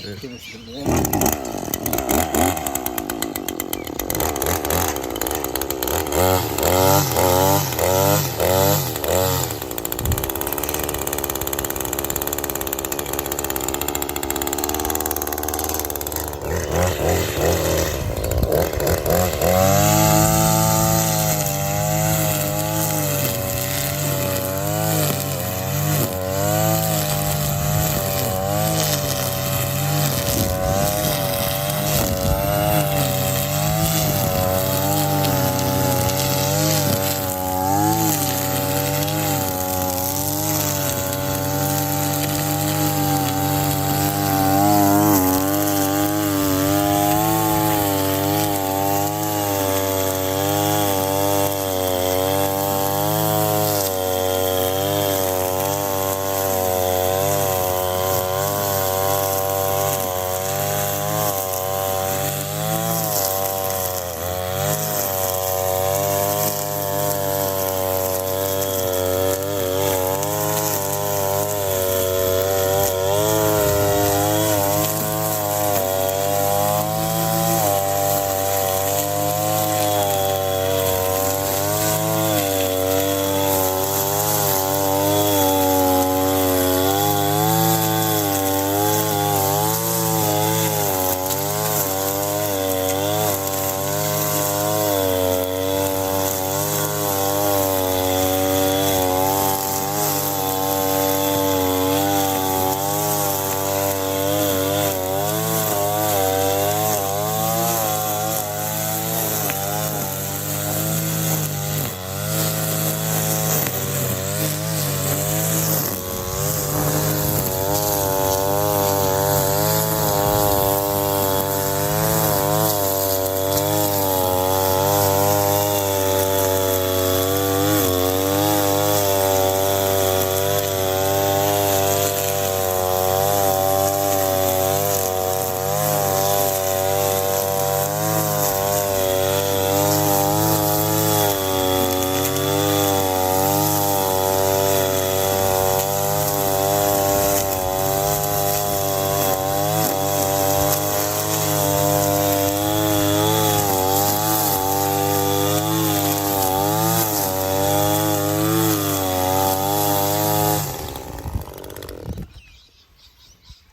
Give us a bit more.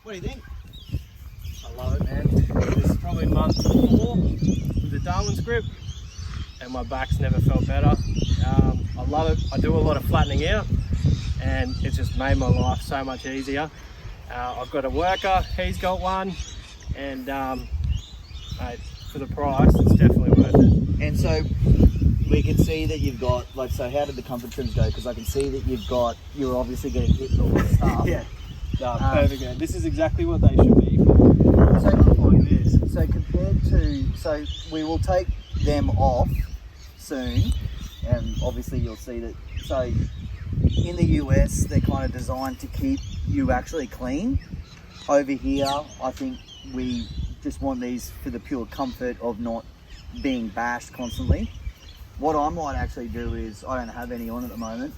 What do you think? I love it, man. This is probably month 4 with the Darwin's grip, and my back's never felt better. I love it. I do a lot of flattening out, and it's just made my life so much easier. I've got a worker, he's got one, and mate, for the price, it's definitely worth it. And so we can see that you've got, like, so how did the ComfortTrims go? Because I can see that you're obviously getting hit with all the stuff. Yeah. Perfect, man. This is exactly what they should be for stuff like this. So compared to, so we will take them off soon, and obviously you'll see that, so in the US, they're kind of designed to keep you actually clean. Over here, I think we just want these for the pure comfort of not being bashed constantly. What I might actually do is, I don't have any on at the moment,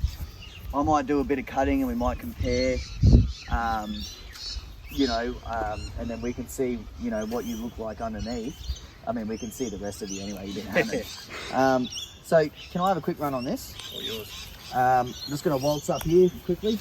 I might do a bit of cutting and we might compare, and then we can see, what you look like underneath. I mean, we can see the rest of you anyway, you didn't have it. So can I have a quick run on this? All yours. I'm just going to waltz up here quickly.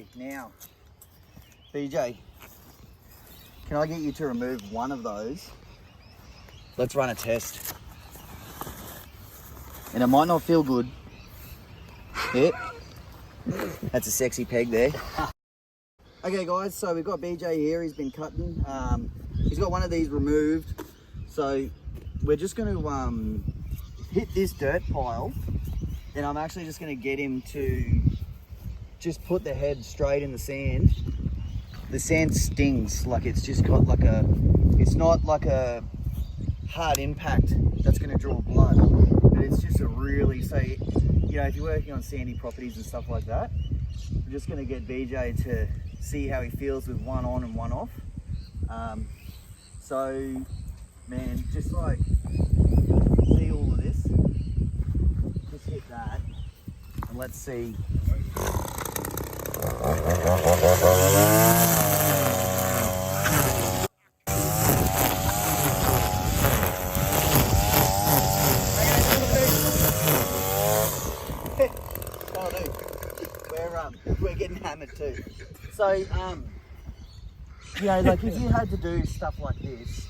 Okay, now, BJ, can I get you to remove one of those? Let's run a test. And it might not feel good. Yeah, that's a sexy peg there. Okay guys, so we've got BJ here, he's been cutting. He's got one of these removed. So we're just going to hit this dirt pile, and I'm actually just going to get him to just put the head straight in the sand. The sand stings, like it's just got like a, it's not like a hard impact that's going to draw blood, but it's just a really, so, you know, if you're working on sandy properties and stuff like that, we're just going to get BJ to see how he feels with one on and one off. So, man, just like, see all of this, just hit that, and let's see. We're getting hammered too. So, you know, like if you had to do stuff like this,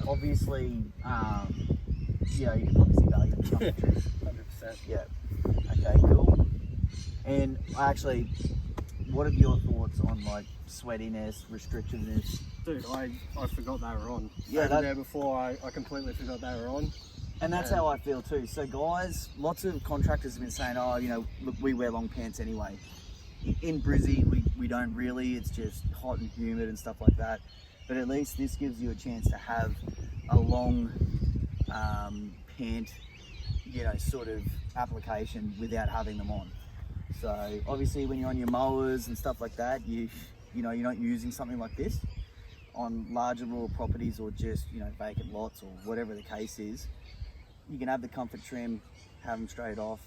obviously, you know, you could probably see value in something. 100%. Yeah. Okay, cool. And actually, what are your thoughts on like sweatiness, restrictiveness? Dude, I forgot they were on. Yeah, Over there before, I completely forgot they were on. And that's how I feel too. So guys, lots of contractors have been saying, oh, you know, look, we wear long pants anyway. In Brizzy, we don't really, it's just hot and humid and stuff like that. But at least this gives you a chance to have a long pant, you know, sort of application without having them on. So obviously when you're on your mowers and stuff like that, you know, you're not using something like this on larger rural properties or just, you know, vacant lots or whatever the case is. You can have the comfort trim, have them straight off,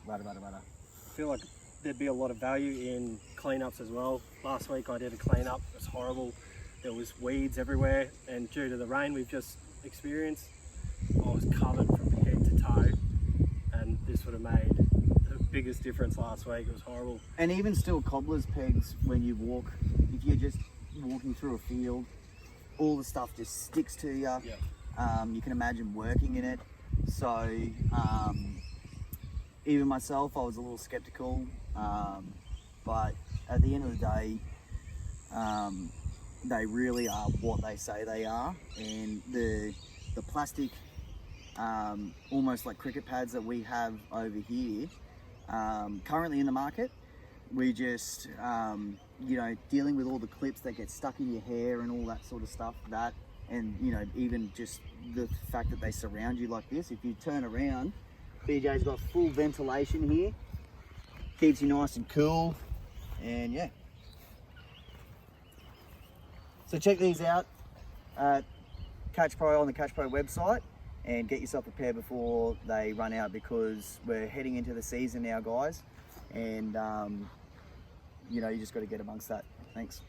rada. I feel like there'd be a lot of value in cleanups as well. Last week I did a cleanup, it was horrible. There was weeds everywhere, and due to the rain we've just experienced, I was covered from head to toe, and this would have made the biggest difference last week. It was horrible. And even still, cobbler's pegs, when you walk, if you're just walking through a field, all the stuff just sticks to you. Yeah. You can imagine working in it. So even myself, I was a little skeptical, but at the end of the day, they really are what they say they are. And the plastic, almost like cricket pads that we have over here, currently in the market, we just, you know, dealing with all the clips that get stuck in your hair and all that sort of stuff, that, and, you know, even just the fact that they surround you like this. If you turn around, BJ's got full ventilation here, keeps you nice and cool, and yeah. So check these out at Catch Pro on the Catch Pro website, and get yourself prepared before they run out, because we're heading into the season now, guys, and you know, you just got to get amongst that. Thanks.